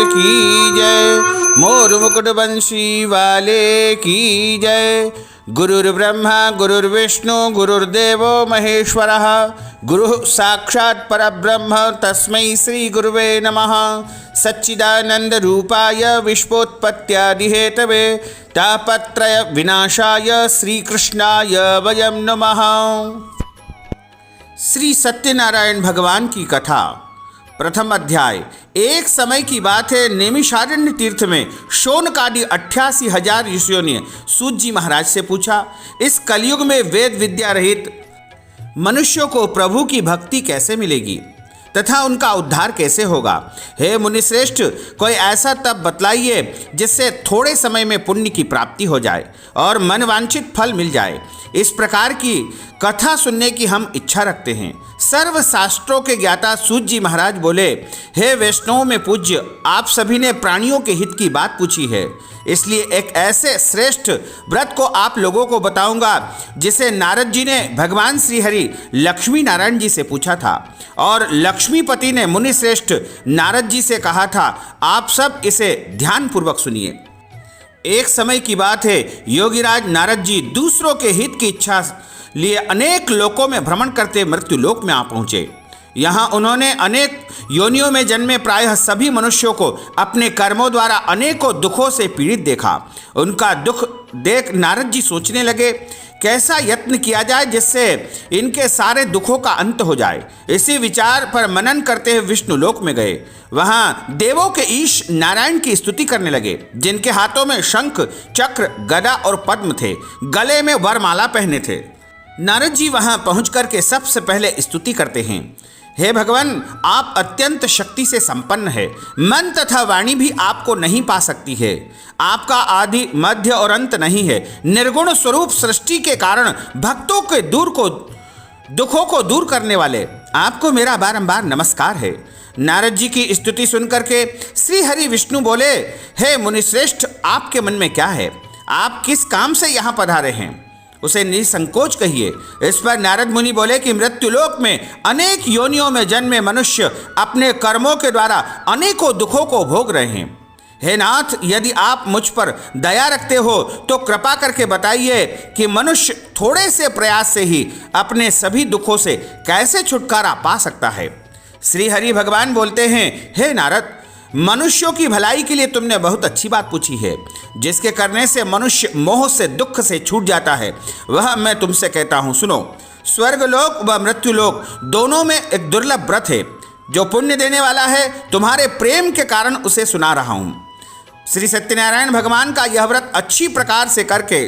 की जय। मोर मुकुट बंशी वाले की जय। गुरुर्ब्रह्मा गुरुर्विष्णु गुरुर्देवो महेश्वरः। गुरुः साक्षात् परब्रह्म तस्मै श्री गुरुवे नमः। सच्चिदानंद रूपाय विश्वोत्पत्त्यादिहेतवे तापत्रय विनाशाय श्रीकृष्णाय वयं नमः। श्री सत्यनारायण भगवान की कथा। प्रथम अध्याय। एक समय की बात है, नैमिषारण्य तीर्थ में शौनकादि 88,000 ऋषियों ने सूत जी महाराज से पूछा, इस कलयुग में वेद विद्या रहित मनुष्यों को प्रभु की भक्ति कैसे मिलेगी तथा उनका उद्धार कैसे होगा। हे मुनिश्रेष्ठ, कोई ऐसा तप बतलाइए जिससे थोड़े समय में पुण्य की प्राप्ति हो जाए और मनवांछित फल मिल जाए। इस प्रकार की कथा सुनने की हम इच्छा रखते हैं। सर्व शास्त्रों के ज्ञाता सूत जी महाराज बोले, हे वैष्णवों में पूज्य, आप सभी ने प्राणियों के हित की बात पूछी है, इसलिए एक ऐसे श्रेष्ठ व्रत को आप लोगों को बताऊंगा जिसे नारद जी ने भगवान श्री हरि लक्ष्मी नारायण जी से पूछा था और लक्ष्मीपति ने मुनि श्रेष्ठ नारद जी से कहा था। आप सब इसे ध्यानपूर्वक सुनिए। एक समय की बात है, योगीराज नारद जी दूसरों के हित की इच्छा लिए अनेक लोकों में भ्रमण करते मृत्यु लोक में आ पहुँचे। यहाँ उन्होंने अनेक योनियों में जन्मे प्रायः सभी मनुष्यों को अपने कर्मों द्वारा अनेकों दुखों से पीड़ित देखा। उनका दुख देख नारद जी सोचने लगे, कैसा यत्न किया जाए जिससे इनके सारे दुखों का अंत हो जाए। इसी विचार पर मनन करते हुए विष्णु लोक में गए। वहाँ देवों के ईश नारायण की स्तुति करने लगे, जिनके हाथों में शंख चक्र गदा और पद्म थे, गले में वरमाला पहने थे। नारद जी वहाँ पहुँच करके सबसे पहले स्तुति करते हैं, हे भगवान, आप अत्यंत शक्ति से संपन्न है, मन तथा वाणी भी आपको नहीं पा सकती है। आपका आदि मध्य और अंत नहीं है। निर्गुण स्वरूप सृष्टि के कारण भक्तों के दुखों को दूर करने वाले आपको मेरा बारंबार नमस्कार है। नारद जी की स्तुति सुनकर के श्री हरि विष्णु बोले, हे मुनिश्रेष्ठ, आपके मन में क्या है? आप किस काम से यहाँ पधारे हैं? उसे निसंकोच कहिए। इस पर नारद मुनि बोले कि मृत्युलोक में अनेक योनियों में जन्मे मनुष्य अपने कर्मों के द्वारा अनेकों दुखों को भोग रहे हैं। हे नाथ, यदि आप मुझ पर दया रखते हो तो कृपा करके बताइए कि मनुष्य थोड़े से प्रयास से ही अपने सभी दुखों से कैसे छुटकारा पा सकता है। श्री हरि भगवान बोलते हैं, हे नारद, मनुष्यों की भलाई के लिए तुमने बहुत अच्छी बात पूछी है। जिसके करने से मनुष्य मोह से दुख से छूट जाता है, वह मैं तुमसे कहता हूँ, सुनो। स्वर्गलोक व मृत्युलोक दोनों में एक दुर्लभ व्रत है जो पुण्य देने वाला है। तुम्हारे प्रेम के कारण उसे सुना रहा हूँ। श्री सत्यनारायण भगवान का यह व्रत अच्छी प्रकार से करके,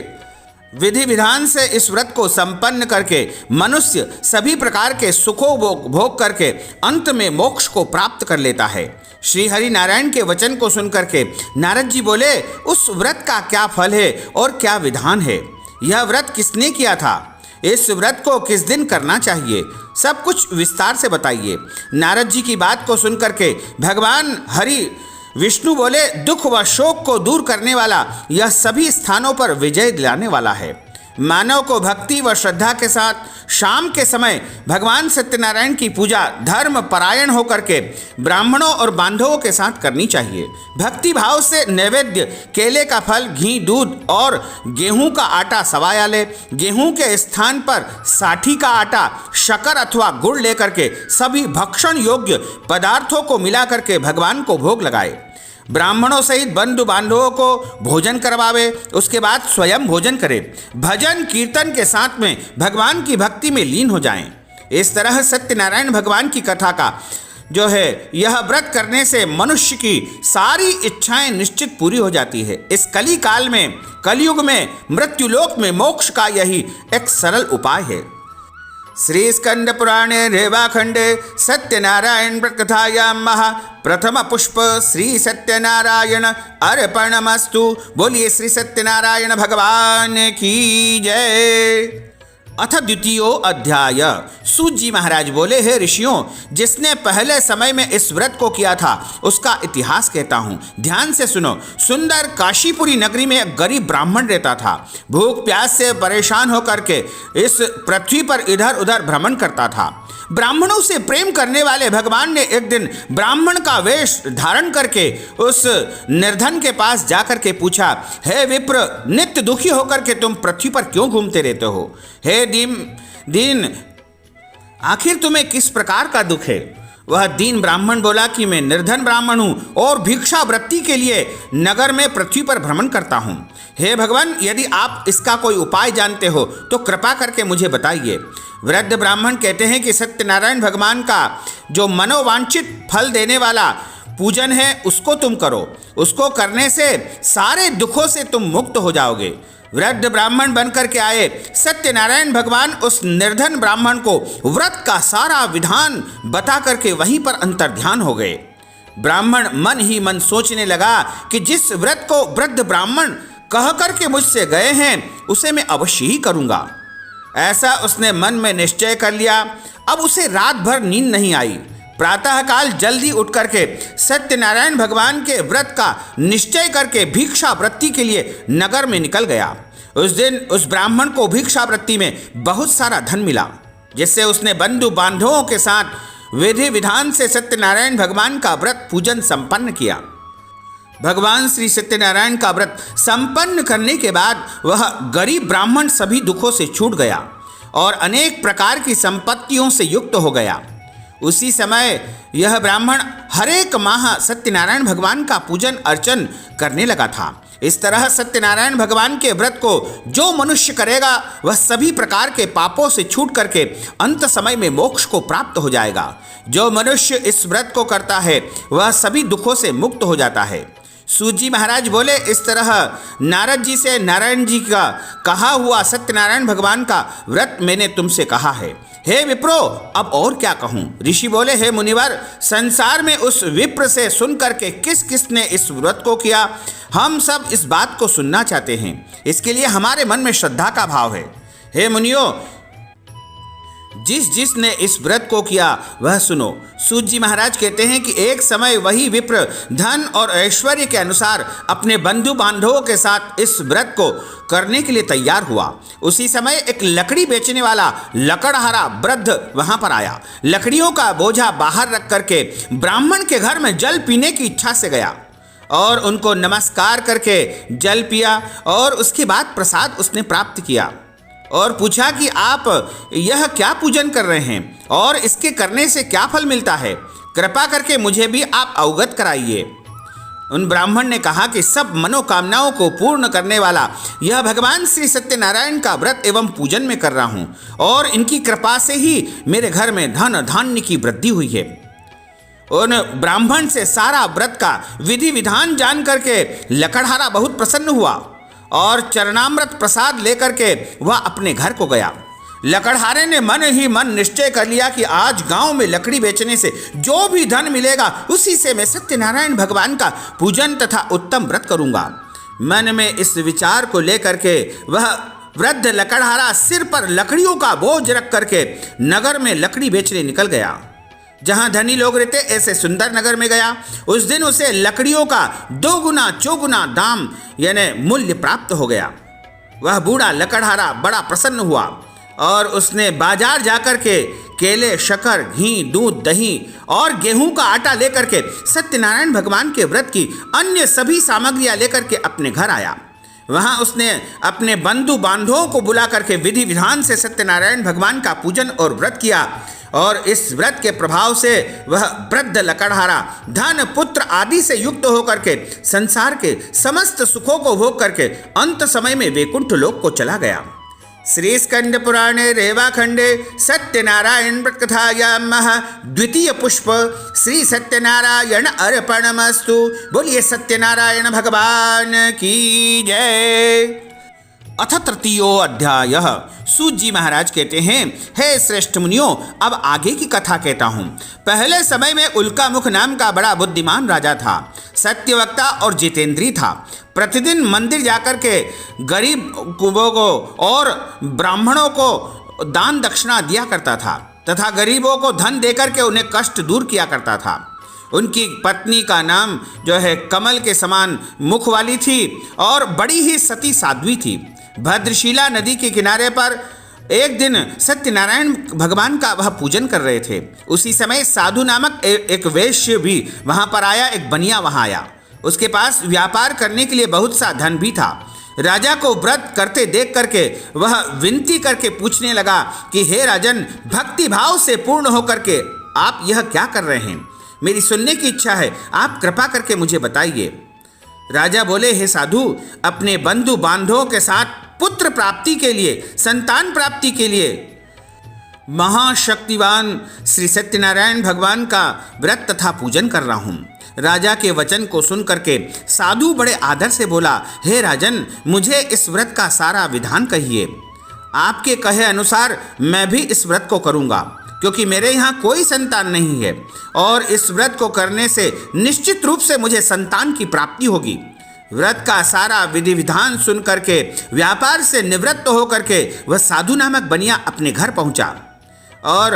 विधि विधान से इस व्रत को संपन्न करके मनुष्य सभी प्रकार के सुखों भोग करके अंत में मोक्ष को प्राप्त कर लेता है। श्री हरि नारायण के वचन को सुनकर के नारद जी बोले, उस व्रत का क्या फल है और क्या विधान है? यह व्रत किसने किया था? इस व्रत को किस दिन करना चाहिए? सब कुछ विस्तार से बताइए। नारद जी की बात को सुनकर के भगवान हरि विष्णु बोले, दुख व शोक को दूर करने वाला यह सभी स्थानों पर विजय दिलाने वाला है। मानव को भक्ति व श्रद्धा के साथ शाम के समय भगवान सत्यनारायण की पूजा धर्म परायण होकर के ब्राह्मणों और बांधवों के साथ करनी चाहिए। भक्ति भाव से नैवेद्य केले का फल, घी, दूध और गेहूं का आटा सवाया ले। गेहूं के स्थान पर साठी का आटा, शक्कर अथवा गुड़ लेकर के सभी भक्षण योग्य पदार्थों को मिला करके भगवान को भोग लगाए। ब्राह्मणों सहित बंधु बांधवों को भोजन करवावे, उसके बाद स्वयं भोजन करे। भजन कीर्तन के साथ में भगवान की भक्ति में लीन हो जाएं। इस तरह सत्यनारायण भगवान की कथा का जो है यह व्रत करने से मनुष्य की सारी इच्छाएं निश्चित पूरी हो जाती है। इस कली काल में, कलयुग में, मृत्युलोक में मोक्ष का यही एक सरल उपाय है। श्री स्कंद पुराणे रेवाखंडे सत्यनारायण कथायां महा प्रथम पुष्प श्री सत्यनारायण अर्पणमस्तु। बोलिए श्री सत्यनारायण भगवान की जय। अथ द्वितीयो अध्याय। सूत जी महाराज बोले, हे ऋषियों, जिसने पहले समय में इस व्रत को किया था उसका इतिहास कहता हूँ, ध्यान से सुनो। सुंदर काशीपुरी नगरी में एक गरीब ब्राह्मण रहता था। भूख प्यास से परेशान होकर के इस पृथ्वी पर इधर उधर भ्रमण करता था। ब्राह्मणों से प्रेम करने वाले भगवान ने एक दिन ब्राह्मण का वेश धारण करके उस निर्धन के पास जाकर के पूछा, हे विप्र, नित्य दुखी होकर के तुम पृथ्वी पर क्यों घूमते रहते हो? हे दीन, आखिर तुम्हें किस प्रकार का दुख है? वह दीन ब्राह्मण बोला कि मैं निर्धन ब्राह्मण हूँ और भिक्षावृत्ति के लिए नगर में पृथ्वी पर भ्रमण करता हूँ। हे भगवान, यदि आप इसका कोई उपाय जानते हो तो कृपा करके मुझे बताइए। वृद्ध ब्राह्मण कहते हैं कि सत्यनारायण भगवान का जो मनोवांछित फल देने वाला पूजन है उसको तुम करो। उसको करने से सारे दुखों से तुम मुक्त हो जाओगे। वृद्ध ब्राह्मण बनकर के आए सत्यनारायण भगवान उस निर्धन ब्राह्मण को व्रत का सारा विधान बता करके वहीं पर अंतर्ध्यान हो गए। ब्राह्मण मन ही मन सोचने लगा कि जिस व्रत को वृद्ध ब्राह्मण कह करके मुझसे गए हैं उसे मैं अवश्य ही करूंगा। ऐसा उसने मन में निश्चय कर लिया। अब उसे रात भर नींद नहीं आई। प्रातःकाल जल्दी उठ करके सत्यनारायण भगवान के व्रत का निश्चय करके भिक्षावृत्ति के लिए नगर में निकल गया। उस दिन उस ब्राह्मण को भिक्षावृत्ति में बहुत सारा धन मिला, जिससे उसने बंधु बांधवों के साथ विधि विधान से सत्यनारायण भगवान का व्रत पूजन संपन्न किया। भगवान श्री सत्यनारायण का व्रत संपन्न करने के बाद वह गरीब ब्राह्मण सभी दुखों से छूट गया और अनेक प्रकार की संपत्तियों से युक्त हो गया। उसी समय यह ब्राह्मण हर एक माह सत्यनारायण भगवान का पूजन अर्चन करने लगा था। इस तरह सत्यनारायण भगवान के व्रत को जो मनुष्य करेगा वह सभी प्रकार के पापों से छूट करके अंत समय में मोक्ष को प्राप्त हो जाएगा। जो मनुष्य इस व्रत को करता है वह सभी दुखों से मुक्त हो जाता है। सूत जी महाराज बोले, इस तरह नारद जी से नारायण जी का कहा हुआ सत्यनारायण भगवान का व्रत मैंने तुमसे कहा है। हे विप्रो, अब और क्या कहूँ? ऋषि बोले, हे मुनिवर, संसार में उस विप्र से सुन करके किस किस ने इस व्रत को किया, हम सब इस बात को सुनना चाहते हैं। इसके लिए हमारे मन में श्रद्धा का भाव है। हे मुनियों, जिसने इस व्रत को किया वह सुनो। सूत जी महाराज कहते हैं कि एक समय वही विप्र धन और ऐश्वर्य के अनुसार अपने बंधु बांधवों के साथ इस व्रत को करने के लिए तैयार हुआ। उसी समय एक लकड़ी बेचने वाला लकड़हारा वृद्ध वहां पर आया। लकड़ियों का बोझा बाहर रख करके ब्राह्मण के घर में जल पीने की इच्छा से गया और उनको नमस्कार करके जल पिया और उसके बाद प्रसाद उसने प्राप्त किया और पूछा कि आप यह क्या पूजन कर रहे हैं और इसके करने से क्या फल मिलता है? कृपा करके मुझे भी आप अवगत कराइए। उन ब्राह्मण ने कहा कि सब मनोकामनाओं को पूर्ण करने वाला यह भगवान श्री सत्यनारायण का व्रत एवं पूजन में कर रहा हूँ और इनकी कृपा से ही मेरे घर में धन धान्य की वृद्धि हुई है। उन ब्राह्मण से सारा व्रत का विधि विधान जान करके लकड़हारा बहुत प्रसन्न हुआ और चरणामृत प्रसाद लेकर के वह अपने घर को गया। लकड़हारे ने मन ही मन निश्चय कर लिया कि आज गांव में लकड़ी बेचने से जो भी धन मिलेगा उसी से मैं सत्यनारायण भगवान का पूजन तथा उत्तम व्रत करूंगा। मन में इस विचार को लेकर के वह वृद्ध लकड़हारा सिर पर लकड़ियों का बोझ रख करके नगर में लकड़ी बेचने निकल गया। जहां धनी लोग रहते ऐसे सुंदर नगर में गया। उस दिन उसे लकड़ियों का 2 गुना चौगुना दाम यानी मूल्य प्राप्त हो गया। वह बूढ़ा लकड़हारा बड़ा प्रसन्न हुआ और उसने बाजार जाकर के केले, शक्कर, घी, दूध, दही और गेहूं का आटा लेकर के सत्यनारायण भगवान के व्रत की अन्य सभी सामग्रियां लेकर के अपने घर आया। वहां उसने अपने बंधु बांधवों को बुला करके विधि विधान से सत्यनारायण भगवान का पूजन और व्रत किया और इस व्रत के प्रभाव से वह वृद्ध लकड़हारा धन, पुत्र आदि से युक्त होकर के संसार के समस्त सुखों को भोग करके अंत समय में वैकुंठ लोक को चला गया। श्री स्कंद पुराणे रेवाखंडे सत्यनारायण व्रत कथायां द्वितीय पुष्प श्री सत्यनारायण अर्पणमस्तु। बोलिए सत्यनारायण भगवान की जय। अथ तृतीयो अध्याय। सूत जी महाराज कहते हैं, हे श्रेष्ठ मुनियों, अब आगे की कथा कहता हूँ। पहले समय में उल्कामुख नाम का बड़ा बुद्धिमान राजा था। सत्यवक्ता और जितेंद्री था। प्रतिदिन मंदिर जाकर के गरीब कुबों को और ब्राह्मणों को दान दक्षिणा दिया करता था तथा गरीबों को धन देकर के उन्हें कष्ट दूर किया करता था। उनकी पत्नी का नाम जो है कमल के समान मुख वाली थी और बड़ी ही सती साध्वी थी। भद्रशिला नदी के किनारे पर एक दिन सत्यनारायण भगवान का वह पूजन कर रहे थे। उसी समय साधु नामक एक वैश्य भी वहां पर आया। एक बनिया वहां आया। उसके पास व्यापार करने के लिए बहुत सा धन भी था। राजा को व्रत करते देख करके वह विनती करके पूछने लगा कि हे राजन, भक्ति भाव से पूर्ण होकर के आप यह क्या कर रहे हैं? मेरी सुनने की इच्छा है, आप कृपा करके मुझे बताइए। राजा बोले, हे साधु, अपने बंधु बांधवों के साथ पुत्र प्राप्ति के लिए, संतान प्राप्ति के लिए महाशक्तिवान श्री सत्यनारायण भगवान का व्रत तथा पूजन कर रहा हूँ। राजा के वचन को सुन करके साधु बड़े आदर से बोला, हे राजन, मुझे इस व्रत का सारा विधान कहिए। आपके कहे अनुसार मैं भी इस व्रत को करूँगा, क्योंकि मेरे यहाँ कोई संतान नहीं है और इस व्रत को करने से निश्चित रूप से मुझे संतान की प्राप्ति होगी। व्रत का सारा विधि विधान सुन करके व्यापार से निवृत्त होकर के वह साधु नामक बनिया अपने घर पहुंचा और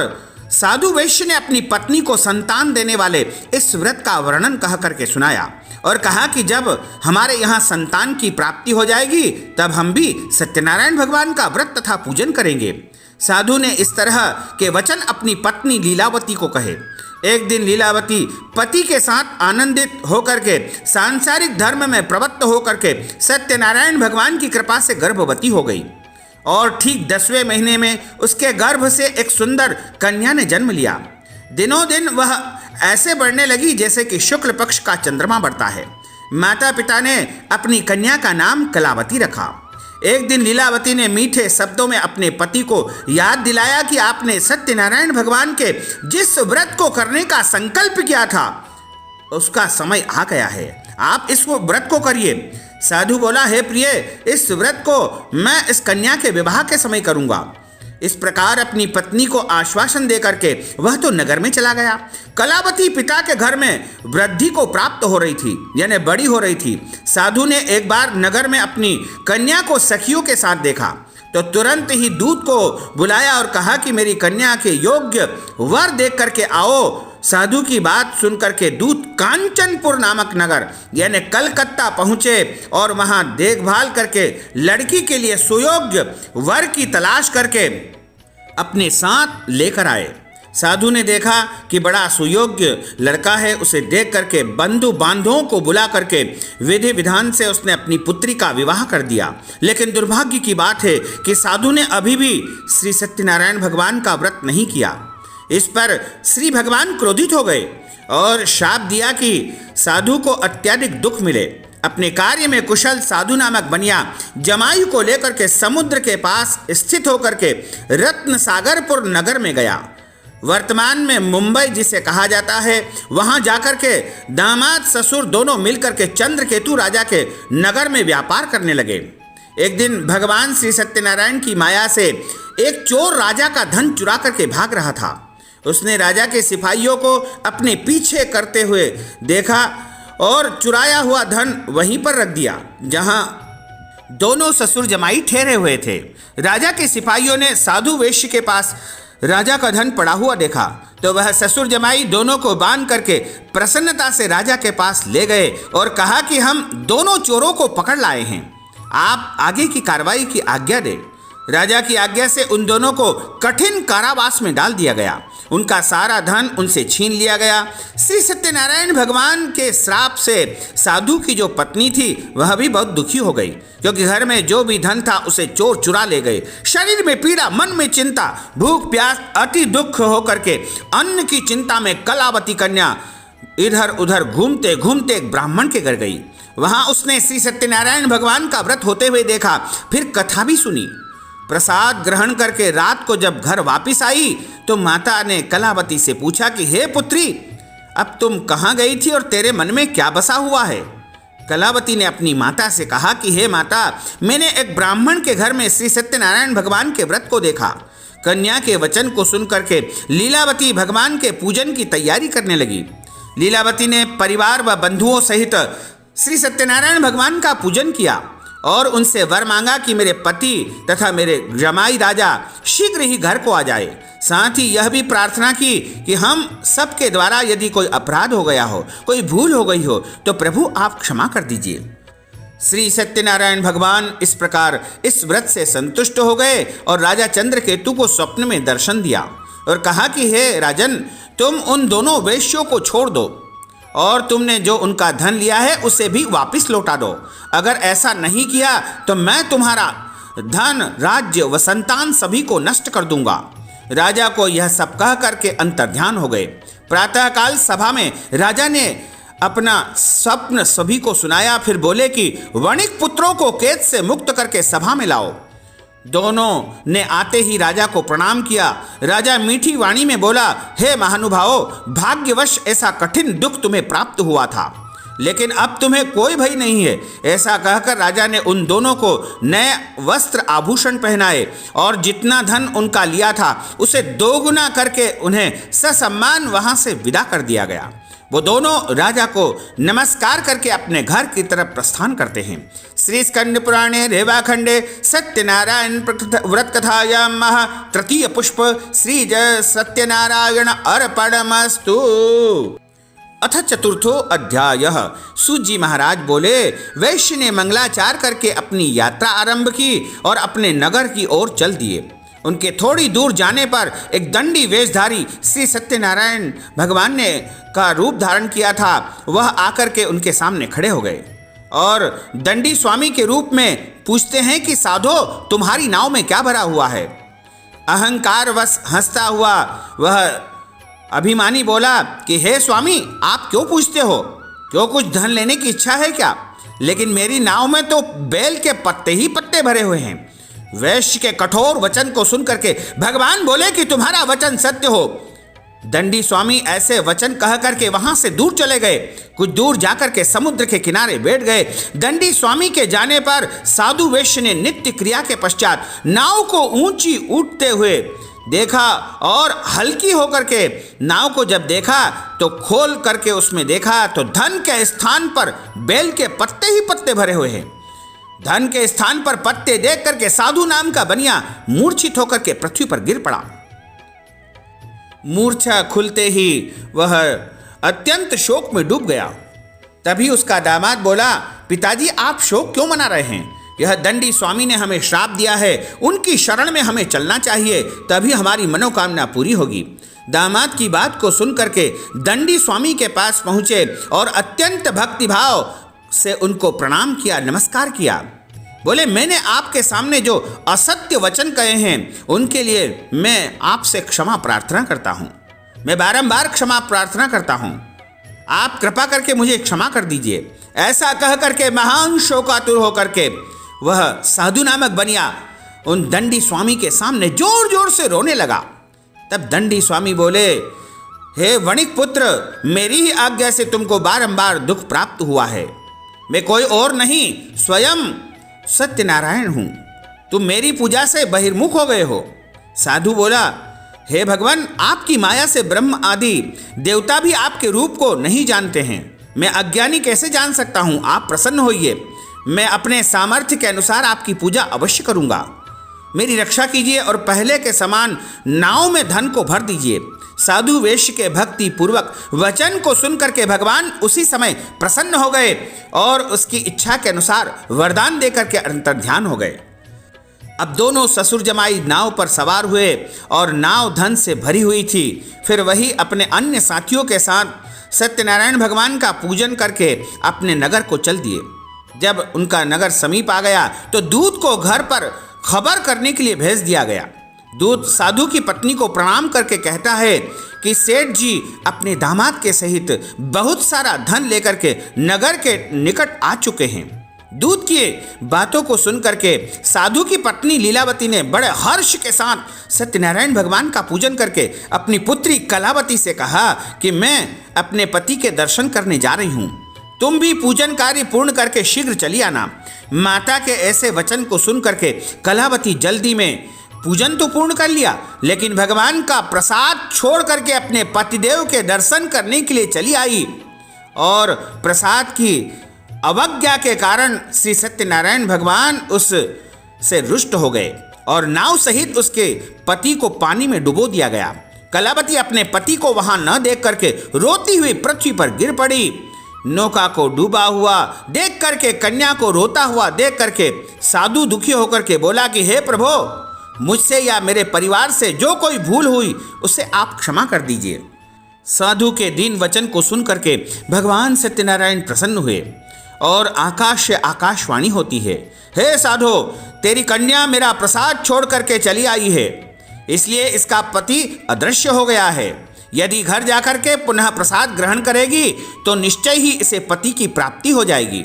साधु वैश्य ने अपनी पत्नी को संतान देने वाले इस व्रत का वर्णन कह करके सुनाया और कहा कि जब हमारे यहाँ संतान की प्राप्ति हो जाएगी तब हम भी सत्यनारायण भगवान का व्रत तथा पूजन करेंगे। साधु ने इस तरह के वचन अपनी पत्नी लीलावती को कहे। एक दिन लीलावती पति के साथ आनंदित होकर के सांसारिक धर्म में प्रवृत्त होकर के सत्यनारायण भगवान की कृपा से गर्भवती हो गई और ठीक 10वें महीने में उसके गर्भ से एक सुंदर कन्या ने जन्म लिया। दिनों दिन वह ऐसे बढ़ने लगी जैसे कि शुक्ल पक्ष का चंद्रमा बढ़ता है। माता पिता ने अपनी कन्या का नाम कलावती रखा। एक दिन लीलावती ने मीठे शब्दों में अपने पति को याद दिलाया कि आपने सत्यनारायण भगवान के जिस व्रत को करने का संकल्प किया था उसका समय आ गया है, आप इस व्रत को करिए। साधु बोला, हे प्रिय, इस व्रत को मैं इस कन्या के विवाह के समय करूंगा। इस प्रकार अपनी पत्नी को आश्वासन देकर के वह तो नगर में चला गया। कलावती पिता के घर में वृद्धि को प्राप्त हो रही थी, यानी बड़ी हो रही थी। साधु ने एक बार नगर में अपनी कन्या को सखियों के साथ देखा तो तुरंत ही दूत को बुलाया और कहा कि मेरी कन्या के योग्य वर देख करके आओ। साधु की बात सुनकर के दूत कांचनपुर नामक नगर यानी कलकत्ता पहुंचे और वहां देखभाल करके लड़की के लिए सुयोग्य वर की तलाश करके अपने साथ लेकर आए। साधु ने देखा कि बड़ा सुयोग्य लड़का है। उसे देख करके बंधु बांधवों को बुला करके विधि विधान से उसने अपनी पुत्री का विवाह कर दिया। लेकिन दुर्भाग्य की बात है कि साधु ने अभी भी श्री सत्यनारायण भगवान का व्रत नहीं किया। इस पर श्री भगवान क्रोधित हो गए और शाप दिया कि साधु को अत्यधिक दुख मिले। अपने कार्य में कुशल साधु नामक बनिया जमायु को लेकर के समुद्र के पास स्थित होकर के रत्न सागरपुर नगर में गया। वर्तमान में मुंबई जिसे कहा जाता है, वहां जाकर के दामाद ससुर दोनों मिलकर के चंद्रकेतु राजा के नगर में व्यापार करने लगे। एक दिन भगवान श्री सत्यनारायण की माया से एक चोर राजा का धन चुरा करके भाग रहा था। उसने राजा के सिपाहियों को अपने पीछे करते हुए देखा और चुराया हुआ धन वहीं पर रख दिया जहां दोनों ससुर जमाई ठहरे हुए थे। राजा के सिपाहियों ने साधु वैश्य के पास राजा का धन पड़ा हुआ देखा तो वह ससुर जमाई दोनों को बांध करके प्रसन्नता से राजा के पास ले गए और कहा कि हम दोनों चोरों को पकड़ लाए हैं, आप आगे की कार्रवाई की आज्ञा दें। राजा की आज्ञा से उन दोनों को कठिन कारावास में डाल दिया गया। उनका सारा धन उनसे छीन लिया गया। श्री सत्यनारायण भगवान के श्राप से साधु की जो पत्नी थी वह भी बहुत दुखी हो गई, क्योंकि घर में जो भी धन था उसे चोर चुरा ले गए। शरीर में पीड़ा, मन में चिंता, भूख प्यास, अति दुख होकर के अन्न की चिंता में कलावती कन्या इधर उधर घूमते घूमते एक ब्राह्मण के घर गई। वहां उसने श्री सत्यनारायण भगवान का व्रत होते हुए देखा, फिर कथा भी सुनी। प्रसाद ग्रहण करके रात को जब घर वापस आई तो माता ने कलावती से पूछा कि हे पुत्री, अब तुम कहाँ गई थी और तेरे मन में क्या बसा हुआ है? कलावती ने अपनी माता से कहा कि हे माता, मैंने एक ब्राह्मण के घर में श्री सत्यनारायण भगवान के व्रत को देखा। कन्या के वचन को सुनकर के लीलावती भगवान के पूजन की तैयारी करने लगी। लीलावती ने परिवार व बंधुओं सहित श्री सत्यनारायण भगवान का पूजन किया और उनसे वर मांगा कि मेरे पति तथा मेरे जमाई राजा शीघ्र ही घर को आ जाए। साथ ही यह भी प्रार्थना की कि हम सबके द्वारा यदि कोई अपराध हो गया हो, कोई भूल हो गई हो, तो प्रभु आप क्षमा कर दीजिए। श्री सत्यनारायण भगवान इस प्रकार इस व्रत से संतुष्ट हो गए और राजा चंद्रकेतु को स्वप्न में दर्शन दिया और कहा कि हे राजन, तुम उन दोनों वेश्यों को छोड़ दो और तुमने जो उनका धन लिया है उसे भी वापस लौटा दो। अगर ऐसा नहीं किया तो मैं तुम्हारा धन, राज्य व संतान सभी को नष्ट कर दूंगा। राजा को यह सब कह करके अंतर्ध्यान हो गए। प्रातःकाल सभा में राजा ने अपना स्वप्न सभी को सुनाया। फिर बोले कि वणिक पुत्रों को कैद से मुक्त करके सभा में लाओ। दोनों ने आते ही राजा को प्रणाम किया। राजा मीठी वाणी में बोला, हे महानुभावों, भाग्यवश ऐसा कठिन दुख तुम्हें प्राप्त हुआ था, लेकिन अब तुम्हें कोई भय नहीं है। ऐसा कहकर राजा ने उन दोनों को नए वस्त्र आभूषण पहनाए और जितना धन उनका लिया था उसे दोगुना करके उन्हें ससम्मान वहां से विदा कर दिया गया। वो दोनों राजा को नमस्कार करके अपने घर की तरफ प्रस्थान करते हैं। श्री स्कंद पुराणे रेवाखंडे सत्यनारायण व्रत कथायां तृतीय पुष्प श्री जय सत्यनारायण अर्पणमस्तु। अथ चतुर्थो अध्याय। सूत जी महाराज बोले, वैश्य ने मंगलाचार करके अपनी यात्रा आरंभ की और अपने नगर की ओर चल दिए। उनके थोड़ी दूर जाने पर एक दंडी वेशधारी श्री सत्यनारायण भगवान ने का रूप धारण किया था, वह आकर के उनके सामने खड़े हो गए और दंडी स्वामी के रूप में पूछते हैं कि साधो, तुम्हारी नाव में क्या भरा हुआ है? अहंकार वश हंसता हुआ वह अभिमानी बोला कि हे स्वामी, आप क्यों पूछते हो? क्यों कुछ धन लेने की इच्छा है क्या? लेकिन मेरी नाव में तो बेल के पत्ते ही पत्ते भरे हुए हैं। वैश्य के कठोर वचन को सुनकर के भगवान बोले कि तुम्हारा वचन सत्य हो। दंडी स्वामी ऐसे वचन कह करके वहां से दूर चले गए। कुछ दूर जाकर के समुद्र के किनारे बैठ गए। दंडी स्वामी के जाने पर साधु वैश्य ने नित्य क्रिया के पश्चात नाव को ऊंची उठते हुए देखा और हल्की होकर के नाव को जब देखा तो खोल करके उसमें देखा तो धन के स्थान पर बेल के पत्ते ही पत्ते भरे हुए हैं। धन के स्थान पर पत्ते देख करके साधु नाम का बनिया मूर्छित होकर के पृथ्वी पर गिर पड़ा। मूर्छा खुलते ही वह अत्यंत शोक में डूब गया। तभी उसका दामाद बोला, पिताजी आप शोक क्यों मना रहे हैं? यह दंडी स्वामी ने हमें श्राप दिया है, उनकी शरण में हमें चलना चाहिए, तभी हमारी मनोकामना पूरी होगी। दामाद की बात को सुन करके दंडी स्वामी के पास पहुंचे और अत्यंत भक्तिभाव से उनको प्रणाम किया, नमस्कार किया। बोले, मैंने आपके सामने जो असत्य वचन कहे हैं उनके लिए मैं आपसे क्षमा प्रार्थना करता हूं। मैं बारंबार क्षमा प्रार्थना करता हूं, आप कृपा करके मुझे क्षमा कर दीजिए। ऐसा कह करके महान शोकातुर होकर के वह साधु नामक बनिया उन दंडी स्वामी के सामने जोर जोर से रोने लगा। तब दंडी स्वामी बोले, हे वणिक पुत्र, मेरी ही आज्ञा से तुमको बारंबार दुख प्राप्त हुआ है। मैं कोई और नहीं, स्वयं सत्यनारायण हूं। तुम मेरी पूजा से बहिर्मुख हो गए हो। साधु बोला, हे भगवान, आपकी माया से ब्रह्म आदि देवता भी आपके रूप को नहीं जानते हैं। मैं अज्ञानी कैसे जान सकता हूं? आप प्रसन्न होइए, मैं अपने सामर्थ्य के अनुसार आपकी पूजा अवश्य करूंगा। मेरी रक्षा कीजिए और पहले के समान नाव में धन को भर दीजिए। साधु वेश्य के भक्ति पूर्वक वचन को सुनकर के भगवान उसी समय प्रसन्न हो गए और उसकी इच्छा के अनुसार वरदान देकर के अंतर्ध्यान हो गए। अब दोनों ससुर जमाई नाव पर सवार हुए और नाव धन से भरी हुई थी। फिर वही अपने अन्य साथियों के साथ सत्यनारायण भगवान का पूजन करके अपने नगर को चल दिए। जब उनका नगर समीप आ गया तो दूत को घर पर खबर करने के लिए भेज दिया गया। दूत साधु की पत्नी को प्रणाम करके कहता है कि सेठ जी अपने दामाद के सहित बहुत सारा धन लेकर के नगर के निकट आ चुके हैं। दूत की बातों को सुनकर के साधु की पत्नी लीलावती ने बड़े हर्ष के साथ सत्यनारायण भगवान का पूजन करके अपनी पुत्री कलावती से कहा कि मैं अपने पति के दर्शन करने जा रही हूँ, तुम भी पूजन कार्य पूर्ण करके शीघ्र चली आना। माता के ऐसे वचन को सुन करके कलावती जल्दी में पूजन तो पूर्ण कर लिया, लेकिन भगवान का प्रसाद छोड़ करके अपने पतिदेव के दर्शन करने के लिए चली आई और प्रसाद की अवज्ञा के कारण श्री सत्यनारायण भगवान उस से रुष्ट हो गए और नाव सहित उसके पति को पानी में डुबो दिया गया। कलावती अपने पति को वहां न देख करके रोती हुई पृथ्वी पर गिर पड़ी। नौका को डूबा हुआ देख करके, कन्या को रोता हुआ देख करके साधु दुखी होकर के बोला कि हे प्रभु, मुझसे या मेरे परिवार से जो कोई भूल हुई उसे आप क्षमा कर दीजिए। साधु के दीन वचन को सुन करके भगवान सत्यनारायण प्रसन्न हुए और आकाश से आकाशवाणी होती है, हे साधो, तेरी कन्या मेरा प्रसाद छोड़ करके चली आई है, इसलिए इसका पति अदृश्य हो गया है। यदि घर जाकर के पुनः प्रसाद ग्रहण करेगी तो निश्चय ही इसे पति की प्राप्ति हो जाएगी।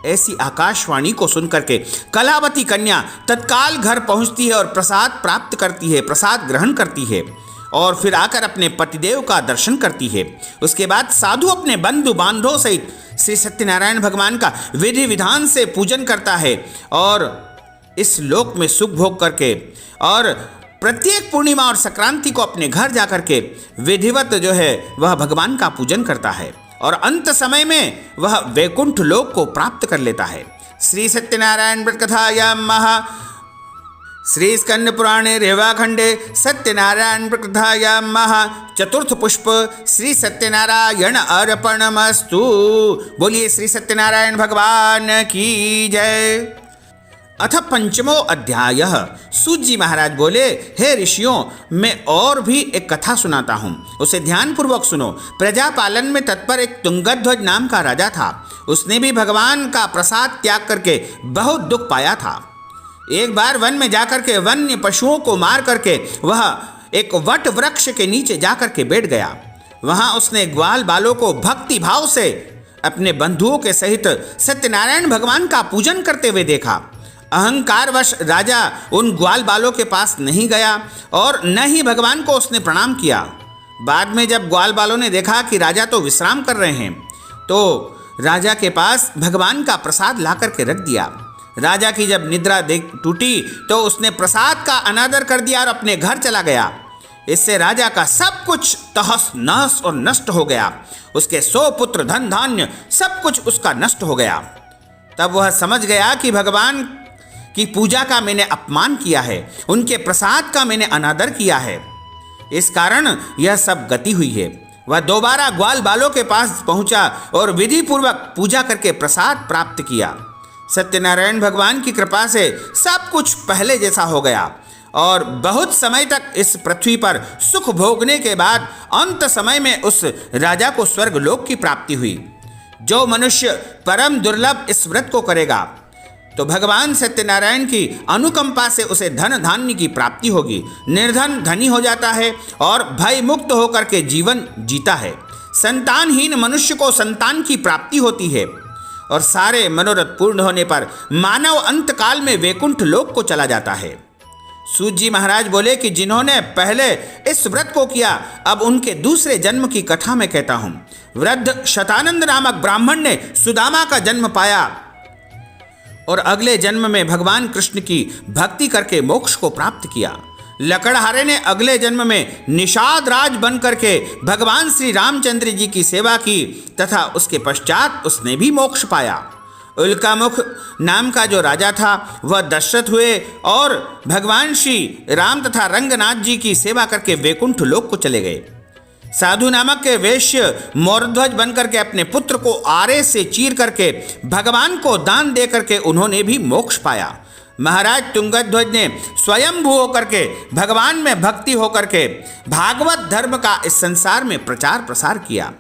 ऐसी आकाशवाणी को सुनकर के कलावती कन्या तत्काल घर पहुंचती है और प्रसाद प्राप्त करती है, प्रसाद ग्रहण करती है और फिर आकर अपने पतिदेव का दर्शन करती है। उसके बाद साधु अपने बंधु बांधवों सहित श्री सत्यनारायण भगवान का विधि विधान से पूजन करता है और इस लोक में सुख भोग करके और प्रत्येक पूर्णिमा और संक्रांति को अपने घर जाकर के विधिवत जो है वह भगवान का पूजन करता है और अंत समय में वह वैकुंठ लोक को प्राप्त कर लेता है। श्री सत्यनारायण व्रत कथायां महा श्री स्कंद पुराणे रेवाखंडे सत्यनारायण व्रत कथायां महा चतुर्थ पुष्प श्री सत्यनारायण अर्पणमस्तु। बोलिए श्री सत्यनारायण भगवान की जय। अथ पंचमो अध्याय। सूत जी महाराज बोले, हे ऋषियों, मैं और भी एक कथा सुनाता हूँ, उसे ध्यानपूर्वक सुनो। प्रजा पालन में तत्पर एक तुंगध्वज नाम का राजा था। उसने भी भगवान का प्रसाद त्याग करके बहुत दुख पाया था। एक बार वन में जाकर के वन्य पशुओं को मार करके वह एक वट वृक्ष के नीचे जाकर के बैठ गया। वहां उसने ग्वाल बालों को भक्ति भाव से अपने बंधुओं के सहित सत्यनारायण भगवान का पूजन करते हुए देखा। अहंकारवश राजा उन ग्वाल बालों के पास नहीं गया और न ही भगवान को उसने प्रणाम किया। बाद में जब ग्वाल बालों ने देखा कि राजा तो विश्राम कर रहे हैं, तो राजा के पास भगवान का प्रसाद ला करके रख दिया। राजा की जब निद्रा टूटी तो उसने प्रसाद का अनादर कर दिया और अपने घर चला गया। इससे राजा का सब कुछ तहस नहस और नष्ट हो गया। उसके 100 पुत्र, धन धान्य सब कुछ उसका नष्ट हो गया। तब वह समझ गया कि भगवान की पूजा का मैंने अपमान किया है, उनके प्रसाद का मैंने अनादर किया है, इस कारण यह सब गति हुई है। वह दोबारा ग्वाल बालों के पास पहुंचा और विधि पूर्वक पूजा करके प्रसाद प्राप्त किया। सत्यनारायण भगवान की कृपा से सब कुछ पहले जैसा हो गया और बहुत समय तक इस पृथ्वी पर सुख भोगने के बाद अंत समय में उस राजा को स्वर्ग लोक की प्राप्ति हुई। जो मनुष्य परम दुर्लभ इस व्रत को करेगा तो भगवान सत्यनारायण की अनुकंपा से उसे धन धान्य की प्राप्ति होगी। निर्धन धनी हो जाता है और भय मुक्त होकर के जीवन जीता है। संतानहीन मनुष्य को संतान की प्राप्ति होती है और सारे मनोरथ पूर्ण होने पर मानव अंत काल में वैकुंठ लोक को चला जाता है। सूत जी महाराज बोले कि जिन्होंने पहले इस व्रत को किया, अब उनके दूसरे जन्म की कथा मैं कहता हूँ। वृद्ध शतानंद नामक ब्राह्मण ने सुदामा का जन्म पाया और अगले जन्म में भगवान कृष्ण की भक्ति करके मोक्ष को प्राप्त किया। लकड़हारे ने अगले जन्म में निषाद राज बन करके भगवान श्री रामचंद्र जी की सेवा की तथा उसके पश्चात उसने भी मोक्ष पाया। उल्कामुख नाम का जो राजा था वह दशरथ हुए और भगवान श्री राम तथा रंगनाथ जी की सेवा करके वैकुंठ लोक को चले गए। साधु नामक के वैश्य मोरध्वज बनकर के अपने पुत्र को आरे से चीर करके भगवान को दान दे करके उन्होंने भी मोक्ष पाया। महाराज तुंगध्वज ने स्वयंभू होकर के भगवान में भक्ति होकर के भागवत धर्म का इस संसार में प्रचार प्रसार किया।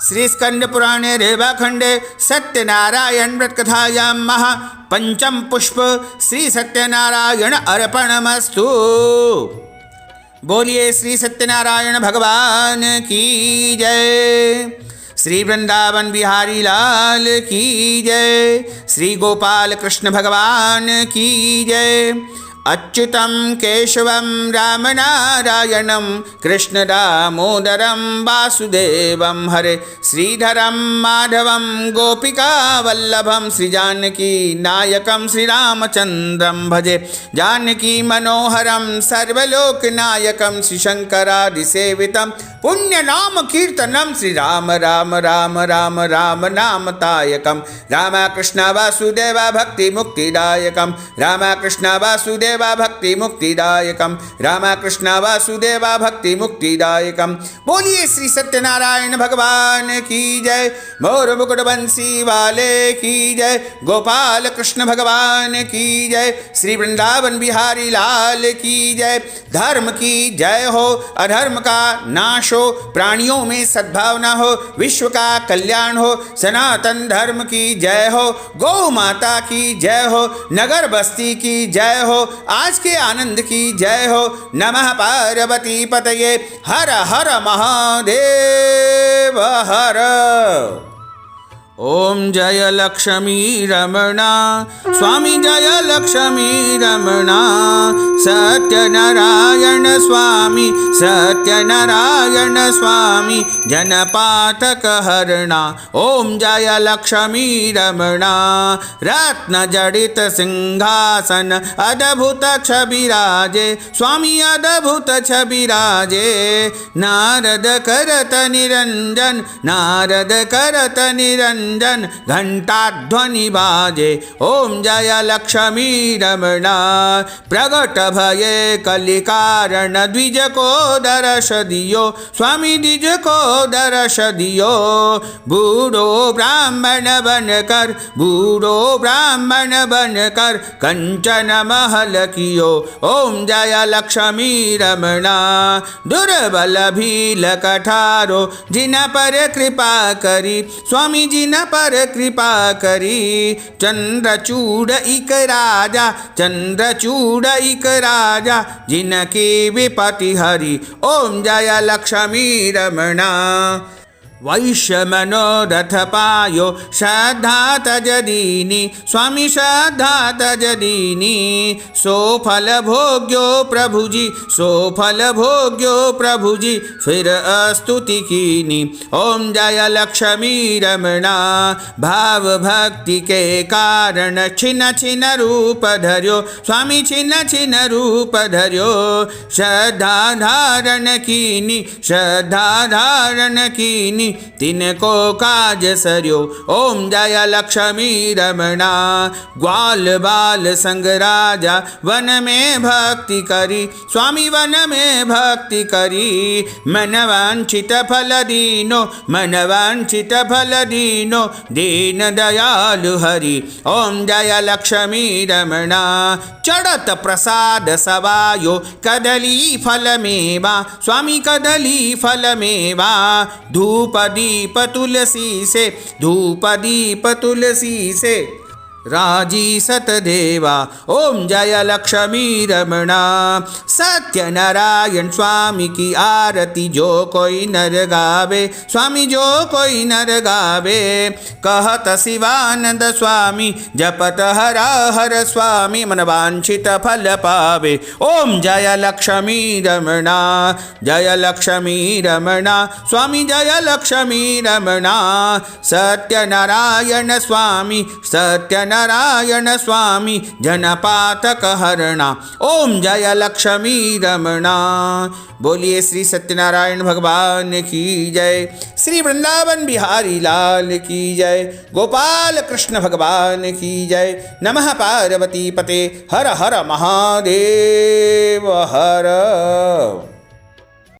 श्री स्कंद पुराणे रेवाखंडे सत्यनारायण व्रत कथायां महा पंचम पुष्प श्री सत्यनारायण अर्पणमस्तु। बोलिए श्री सत्यनारायण भगवान की जय। श्री वृंदावन बिहारी लाल की जय। श्री गोपाल कृष्ण भगवान की जय। अच्युतं केशवं राम नारायणं कृष्ण दामोदरं वासुदेवं हरे श्रीधरं माधवं गोपिका वल्लभं श्री जानकी नायकं श्रीरामचन्द्रं भजे। जानकी मनोहरं सर्वलोकनायकं श्री शंकरादिसेवितं पुण्य नाम कीर्तनम श्री राम राम राम राम राम नाम तायकम राम कृष्ण वासुदेव भक्ति मुक्तिदायकम राम कृष्ण वासुदेव भक्ति मुक्तिदायकम राम कृष्ण वासुदेव भक्ति मुक्तिदायकम। बोलिए श्री सत्यनारायण भगवान की जय। मोर मुकुट बंसी वाले की जय। गोपाल कृष्ण भगवान की जय। श्री वृंदावन बिहारी लाल की जय। धर्म की जय हो, अधर्म का नाश हो, प्राणियों में सद्भावना हो, विश्व का कल्याण हो, सनातन धर्म की जय हो, गौ माता की जय हो, नगर बस्ती की जय हो, आज के आनंद की जय हो। नमः पार्वती पतये। हर हर महादेव हर। ओम जय लक्ष्मी रमणा स्वामी जय लक्ष्मी रमणा सत्यनारायण स्वामी सत्यनारायण स्वामी जनपातक हरणा। ओम जय लक्ष्मी रमणा रत्न जडित सिंहासन अद्भुत छबिराजे स्वामी अद्भुत छबिराजे। नारद करत निरंजन नारद करत निरंजन घंटा ध्वनि बाजे। ओम जय लक्ष्मी रमणा प्रगट भये कलि कारण द्विज को दर्श दियो स्वामी द्विज को दर्श दियो। बूढ़ो ब्राह्मण बनकर बूढ़ो ब्राह्मण बनकर कंचन महल कियो। ओम जय लक्ष्मी रमणा दुर्बल भील कठारो जिन पर कृपा करी स्वामी जिन पर कृपा करी। चंद्रचूड़ इक राजा चंद्रचूड़ इक राजा जिनके विपति हरि। ओम जय लक्ष्मी रमणा वैश्य मनोरथ पायो श्रद्धा तजदीनी स्वामी श्रद्धा तजदीनी। सो फल भोग्यो प्रभु जी सो फल भोग्यो प्रभु जी फिर स्तुति कीनी। ओम जय लक्ष्मी रमणा भाव भक्ति के कारण छिन छिन रूप धर्यो स्वामी छिन छिन रूप धर्यो। श्रद्धा धारण कीनी श्रद्धा धारण कीनी तिनको काज सर्यो। ओम जय लक्ष्मी रमणा ग्वाल बाल संग राजा वन में भक्ति करी स्वामी वन में भक्ति करी। मन वांछित फल दीनो मन वांछित फल दीनो दीन दयालु हरि। ओम जय लक्ष्मी रमणा चढ़त प्रसाद सवायो कदली फल मेवा स्वामी कदली फल मेवा। धूप दीप तुलसी से धूप दीप तुलसी से राजी सतदेवा। ओम जय लक्ष्मी रमणा सत्यनारायण स्वामी की आरती जो कोई नर गावे स्वामी जो कोई नर गावे। कहत शिवानंद स्वामी जपत हरा हर स्वामी मन वांछित फल पावे। ओम जय लक्ष्मी रमणा जय लक्ष्मी रमणा स्वामी जय लक्ष्मी रमणा। सत्यनारायण स्वामी सत्यनारायण स्वामी जनपातक हरणा। ओम जय लक्ष्मी रमणा। बोलिए श्री सत्यनारायण भगवान की जय। श्री वृंदावन बिहारी लाल की जय। गोपाल कृष्ण भगवान की जय। नमः पार्वती पते। हर हर महादेव हर।